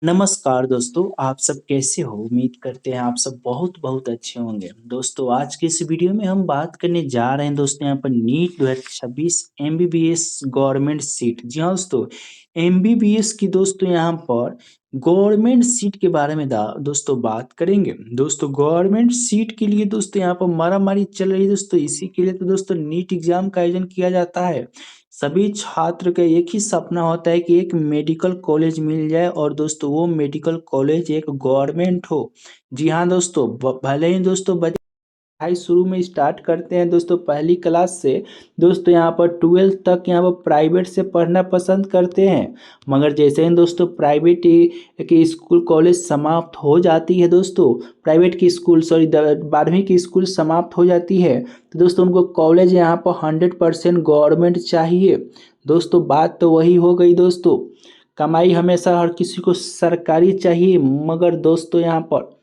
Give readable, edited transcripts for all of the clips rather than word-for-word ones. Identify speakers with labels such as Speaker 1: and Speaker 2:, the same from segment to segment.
Speaker 1: नमस्कार दोस्तों, आप सब कैसे हो? उम्मीद करते हैं आप सब बहुत अच्छे होंगे। दोस्तों आज की इस वीडियो में हम बात करने जा रहे हैं दोस्तों यहाँ पर नीट 2026 एमबीबीएस गवर्नमेंट सीट। जी हाँ दोस्तों, एमबीबीएस की दोस्तों यहाँ पर गवर्नमेंट सीट के बारे में दोस्तों बात करेंगे। दोस्तों गवर्नमेंट सीट के लिए दोस्तों यहाँ पर मारामारी चल रही है दोस्तों। इसी के लिए तो दोस्तों नीट एग्जाम का आयोजन किया जाता है। सभी छात्र का एक ही सपना होता है कि एक मेडिकल कॉलेज मिल जाए और दोस्तों वो मेडिकल कॉलेज एक गवर्नमेंट हो। जी हाँ दोस्तों, भले ही दोस्तों पढ़ाई शुरू में स्टार्ट करते हैं दोस्तों पहली क्लास से। दोस्तों यहाँ पर 12th तक यहाँ पर प्राइवेट से पढ़ना पसंद करते हैं, मगर जैसे ही दोस्तों प्राइवेट की स्कूल कॉलेज समाप्त हो जाती है दोस्तों, प्राइवेट की स्कूल 12वीं की स्कूल समाप्त हो जाती है तो दोस्तों उनको कॉलेज यहाँ पर 100% गवर्नमेंट चाहिए। दोस्तों बात तो वही हो गई दोस्तों, कमाई हमेशा हर किसी को सरकारी चाहिए, मगर दोस्तों यहाँ पर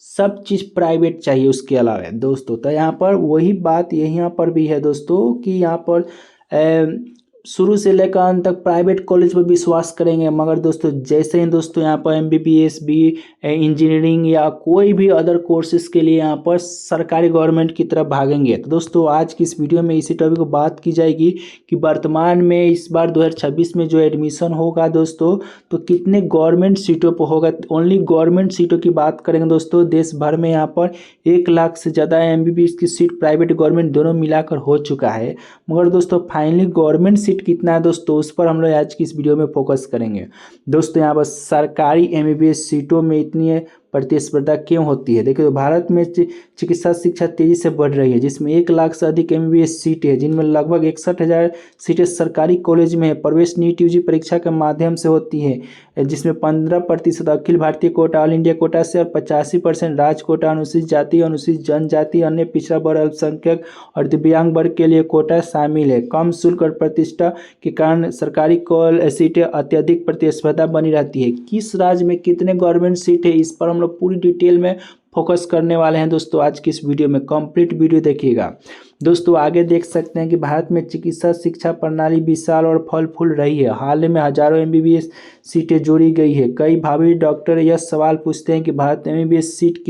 Speaker 1: सब चीज़ प्राइवेट चाहिए उसके अलावा दोस्तों। तो यहाँ पर वही बात यहाँ पर भी है दोस्तों कि यहाँ पर शुरू से लेकर अंत तक प्राइवेट कॉलेज पर विश्वास करेंगे, मगर दोस्तों जैसे ही दोस्तों यहाँ पर एमबीबीएस भी इंजीनियरिंग या कोई भी अदर कोर्सेज के लिए यहाँ पर सरकारी गवर्नमेंट की तरफ भागेंगे। तो दोस्तों आज की इस वीडियो में इसी टॉपिक को बात की जाएगी कि वर्तमान में इस बार 2026 में जो एडमिशन होगा दोस्तों, तो कितने गवर्नमेंट सीटों पर होगा। ओनली गवर्नमेंट सीटों की बात करेंगे दोस्तों, देश भर में यहाँ पर 1 लाख से ज़्यादा एमबीबीएस की सीट प्राइवेट गवर्नमेंट दोनों मिलाकर हो चुका है, मगर दोस्तों फाइनली गवर्नमेंट सीट कितना है दोस्तों उस पर हम लोग आज की इस वीडियो में फोकस करेंगे। दोस्तों यहाँ पर सरकारी एमबीबीएस सीटों में इतनी प्रतिस्पर्धा क्यों होती है? देखिए, तो भारत में चिकित्सा शिक्षा तेजी से बढ़ रही है, जिसमें 1 लाख से अधिक एमबीबीएस सीटें हैं, जिनमें लगभग 61,000 सीटें सरकारी कॉलेज में है। प्रवेश नीट यूजी परीक्षा के माध्यम से होती है, जिसमें 15% Akhil Bharatiya Kota all India quota से और 85% राज्य कोटा, अनुसूचित जाति, अनुसूचित जनजाति, अन्य पिछड़ा वर्ग, अल्पसंख्यक और दिव्यांग वर्ग के लिए कोटा शामिल है। कम शुल्क और प्रतिष्ठा के कारण सरकारी सीटें अत्यधिक प्रतिस्पर्धा बनी रहती है। किस राज्य में कितने गवर्नमेंट सीट है, इस पर हम लोग पूरी डिटेल में फोकस करने वाले हैं दोस्तों आज की इस वीडियो में। कंप्लीट वीडियो देखिएगा दोस्तों। आगे देख सकते हैं कि भारत में चिकित्सा शिक्षा प्रणाली विशाल और फल फूल रही है। हाल ही में हजारों एमबीबीएस सीटें जोड़ी गई है। कई भावी डॉक्टर यह सवाल पूछते हैं कि भारत में एमबीबीएस सीट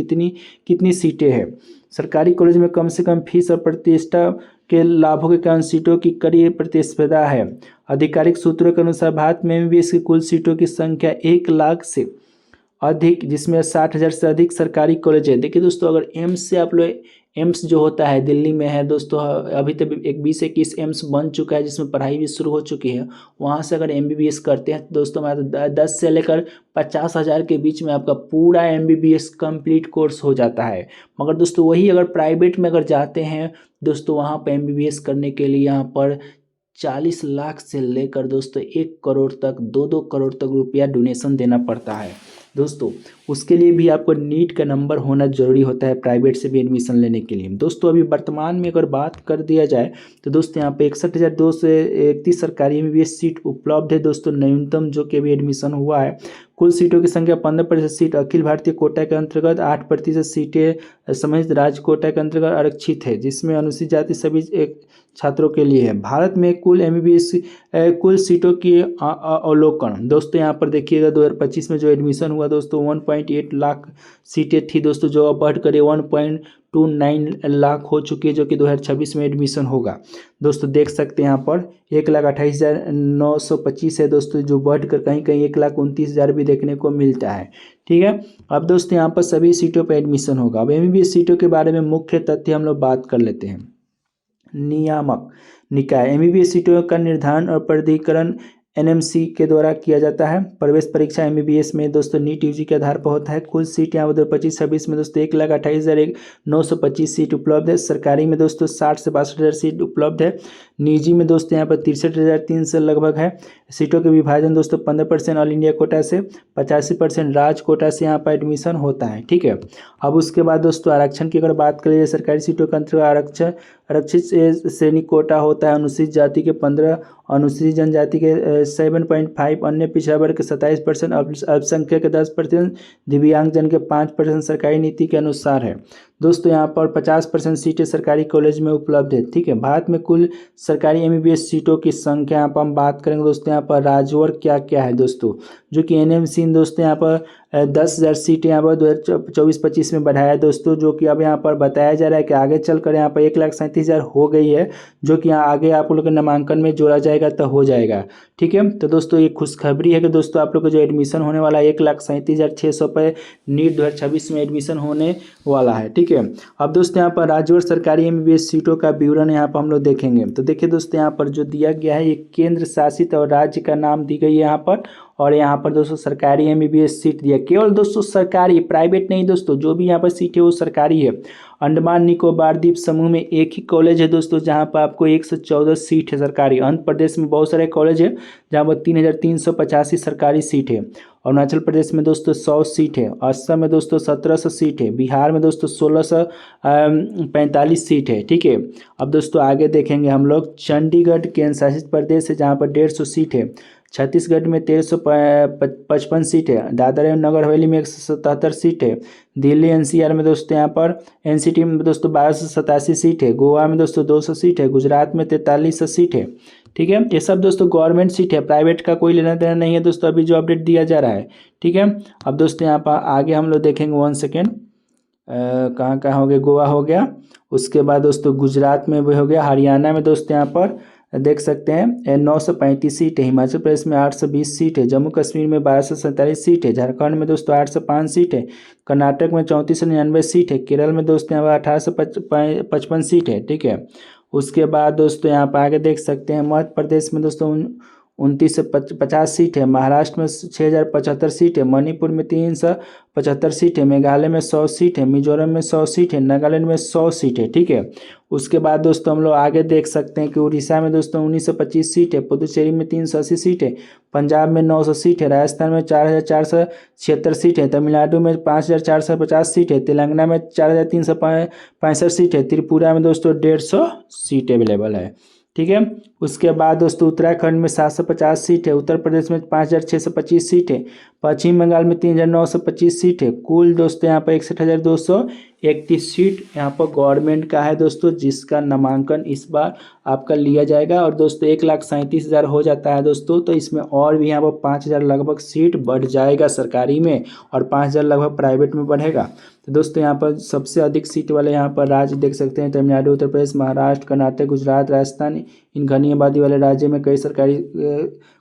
Speaker 1: कितनी सीटें हैं। सरकारी कॉलेज में कम से कम फीस और प्रतिष्ठा के लाभों के कारण सीटों की कड़ी प्रतिस्पर्धा है। आधिकारिक सूत्रों के अनुसार भारत में एमबीबीएस की कुल सीटों की संख्या 1 लाख से अधिक, जिसमें 60,000 से अधिक सरकारी कॉलेज है। देखिए दोस्तों, अगर एम्स से आप लोग, एम्स जो होता है दिल्ली में है दोस्तों, अभी तक 20-21 एम्स बन चुका है जिसमें पढ़ाई भी शुरू हो चुकी है। वहाँ से अगर एमबीबीएस करते हैं तो दोस्तों मैं 10 से लेकर 50,000 के बीच में आपका पूरा एमबीबीएस कंप्लीट कोर्स हो जाता है। मगर दोस्तों वही अगर प्राइवेट में अगर जाते हैं दोस्तों, वहाँ पर एमबीबीएस करने के लिए यहाँ पर 40 लाख से लेकर दोस्तों 1 करोड़ तक, 2-2 करोड़ तक रुपया डोनेशन देना पड़ता है दोस्तों। उसके लिए भी आपको नीट का नंबर होना जरूरी होता है प्राइवेट से भी एडमिशन लेने के लिए दोस्तों। अभी वर्तमान में अगर बात कर दिया जाए तो दोस्तों यहाँ पे 61,231 सरकारी एमबीबीएस सीट उपलब्ध है दोस्तों, न्यूनतम जो कि अभी एडमिशन हुआ है। कुल सीटों की संख्या 15% सीट अखिल भारतीय कोटा के अंतर्गत, 8% सीटें समित राज्य कोटा के अंतर्गत आरक्षित है, जिसमें अनुसूचित जाति सभी एक छात्रों के लिए है। भारत में कुल एमबीबीएस कुल सीटों की अवलोकन दोस्तों यहाँ पर देखिएगा। 2025 में जो एडमिशन हुआ दोस्तों 1.8 लाख सीटें थी दोस्तों, जो अब बढ़ कर 1.29 लाख हो चुकी है, जो कि 2026 में एडमिशन होगा दोस्तों। देख सकते हैं यहाँ पर 1,28,925 है दोस्तों, जो बढ़कर कहीं कहीं 1,29,000 भी देखने को मिलता है। ठीक है, अब दोस्तों यहाँ पर सभी सीटों पर एडमिशन होगा। अब एमबीबीएस सीटों के बारे में मुख्य तथ्य हम लोग बात कर लेते हैं। नियामक निकाय एमबीबीएस सीटों का निर्धारण और प्राधिकरण एनएमसी के द्वारा किया जाता है। प्रवेश परीक्षा एमबीबीएस में दोस्तों नीट यूजी के आधार पर होता है। कुल सीट यहाँ पर 25-26 में दोस्तों 1,28,925 सीट उपलब्ध है। सरकारी में दोस्तों 60 से 62,000 सीट उपलब्ध है। निजी में दोस्तों यहाँ पर 63,300 लगभग है। सीटों के विभाजन दोस्तों 15% ऑल इंडिया कोटा से, 85% राज्य कोटा से यहाँ पर एडमिशन होता है। ठीक है, अब उसके बाद दोस्तों आरक्षण की अगर बात करें, सरकारी सीटों के अंतर्गत आरक्षण आरक्षित श्रेणी कोटा होता है। अनुसूचित जाति के 15, अनुसूचित जनजाति के 7.5, अन्य पिछड़ा वर्ग के 27%, अल्पसंख्यक के 10%, दिव्यांगजन के 5% सरकारी नीति के अनुसार है। दोस्तों यहाँ पर 50% सीटें सरकारी कॉलेज में उपलब्ध है। ठीक है, भारत में कुल सरकारी एमबीबीएस सीटों की संख्या यहाँ पर हम बात करेंगे दोस्तों। यहाँ पर राजवर्ग क्या क्या है दोस्तों, जो कि एनएमसी दोस्तों यहाँ पर 10,000 सीटें यहाँ पर 2024-25 में बढ़ाया है दोस्तों, जो कि अब यहाँ पर बताया जा रहा है कि आगे चलकर यहाँ पर 1,37,000 हो गई है, जो कि यहाँ आगे आप लोग के नामांकन में जोड़ा जाएगा तो हो जाएगा। ठीक है, तो दोस्तों ये खुशखबरी है कि दोस्तों आप लोग का जो एडमिशन होने वाला है 1,37,600 पे नीट 2026 में एडमिशन होने वाला है। ठीक है, अब दोस्तों यहाँ पर राज्य और सरकारी एमबीबीएस सीटों का विवरण यहाँ पर हम लोग देखेंगे। तो देखिए दोस्तों यहाँ पर जो दिया गया है ये केंद्र शासित और राज्य का नाम दी गई है यहाँ पर, और यहाँ पर दोस्तों सरकारी एमबीबीएस सीट दिया, केवल दोस्तों सरकारी, प्राइवेट नहीं दोस्तों, जो भी यहाँ पर सीट है वो सरकारी है। अंडमान निकोबार द्वीप समूह में एक ही कॉलेज है दोस्तों जहाँ पर आपको 114 सीट है सरकारी। आंध्र प्रदेश में बहुत सारे कॉलेज है जहाँ पर 3,385 सरकारी सीट है। अरुणाचल प्रदेश में दोस्तों 100 सीट है। असम में दोस्तों 1,700 सीट है। बिहार में दोस्तों 1,645 सीट है। ठीक है, अब दोस्तों आगे देखेंगे हम लोग। चंडीगढ़ केंद्र शासित प्रदेश है जहाँ पर 150 सीट है। छत्तीसगढ़ में 1,355 सीट है। दादरा एवं नगर हवेली में 177 सीट है। दिल्ली एनसीआर में दोस्तों यहाँ पर एनसीटी में दोस्तों 1,287 सीट है। गोवा में दोस्तों 200 सीट है। गुजरात में 4300 सीट है। ठीक है, ये सब दोस्तों गवर्नमेंट सीट है, प्राइवेट का कोई लेना देना नहीं है दोस्तों, अभी जो अपडेट दिया जा रहा है। ठीक है, अब दोस्तों यहाँ पर आगे हम लोग देखेंगे 1 सेकेंड, कहाँ कहाँ हो गया, गोवा हो गया, उसके बाद दोस्तों गुजरात में भी हो गया, हरियाणा में दोस्तों यहाँ पर देख सकते हैं 935 सीट है। हिमाचल प्रदेश में 820 सीट है। जम्मू कश्मीर में 1247 सीट है। झारखंड में दोस्तों 805 सीट है। कर्नाटक में 3499 सीट है। केरल में दोस्तों यहाँ पर 1855 सीट है। ठीक है, उसके बाद दोस्तों यहाँ पर आगे देख सकते हैं मध्य प्रदेश में दोस्तों 2950 सीट है। महाराष्ट्र में 6,075 सीट है। मणिपुर में 375 सीट है। मेघालय में 100 सीट है। मिजोरम में 100 सीट है। नागालैंड में 100 सीट है। ठीक है, उसके बाद दोस्तों हम लोग आगे देख सकते हैं कि उड़ीसा में दोस्तों 1925 सीट है। पुदुचेरी में 380 सीट है। पंजाब में 900 सीट है। राजस्थान में 4,476 सीट है। तमिलनाडु में 5,450 सीट है। तेलंगाना में 4,365 सीट है। त्रिपुरा में दोस्तों 150 सीट अवेलेबल है। ठीक है, उसके बाद दोस्तों उत्तराखंड में 750 सीट है। उत्तर प्रदेश में 5,625 सीट है। पश्चिम बंगाल में 3,925 सीट है। कुल दोस्तों यहाँ पर 61,231 सीट यहाँ पर गवर्नमेंट का है दोस्तों, जिसका नामांकन इस बार आपका लिया जाएगा। और दोस्तों 1,37,000 हो जाता है दोस्तों, तो इसमें और भी यहाँ पर 5,000 लगभग सीट बढ़ जाएगा सरकारी में, और 5,000 लगभग प्राइवेट में बढ़ेगा। तो दोस्तों यहाँ पर सबसे अधिक सीट वाले यहाँ पर राज्य देख सकते हैं तमिलनाडु, उत्तर प्रदेश, महाराष्ट्र, कर्नाटक, गुजरात, राजस्थान। इन घनी आबादी वाले राज्य में कई सरकारी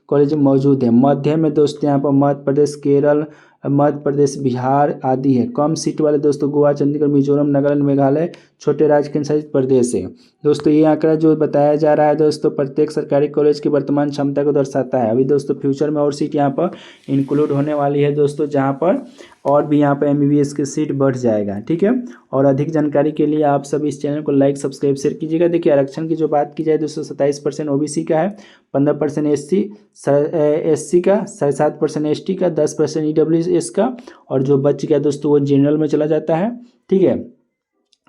Speaker 1: कॉलेज मौजूद हैं। मध्य में दोस्तों यहाँ पर मध्य प्रदेश, केरल, मध्य प्रदेश, बिहार आदि है। कम सीट वाले दोस्तों गोवा, चंडीगढ़, मिजोरम, नागालैंड, मेघालय छोटे राज्य केंद्र शासित प्रदेश है। दोस्तों ये आंकड़ा जो बताया जा रहा है दोस्तों प्रत्येक सरकारी कॉलेज की वर्तमान क्षमता को दर्शाता है। अभी दोस्तों फ्यूचर में और सीट यहाँ पर इंक्लूड होने वाली है दोस्तों, जहाँ पर और भी यहाँ पर एमबीबीएस की सीट बढ़ जाएगा। ठीक है, और अधिक जानकारी के लिए आप सब इस चैनल को लाइक, सब्सक्राइब, शेयर कीजिएगा। देखिए आरक्षण की जो बात की जाए दोस्तों 27% ओबीसी का है, 15% एससी का, 7.5% एसटी का, 10% ईडब्ल्यूएस का, और जो बच गया दोस्तों वो जनरल में चला जाता है। ठीक है,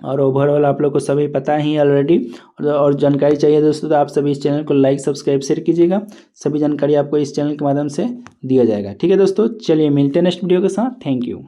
Speaker 1: और ओवरऑल आप लोग को सभी पता ही ऑलरेडी, और जानकारी चाहिए दोस्तों तो आप सभी इस चैनल को लाइक, सब्सक्राइब, शेयर कीजिएगा। सभी जानकारी आपको इस चैनल के माध्यम से दिया जाएगा। ठीक है दोस्तों, चलिए मिलते हैं नेक्स्ट वीडियो के साथ। Thank you.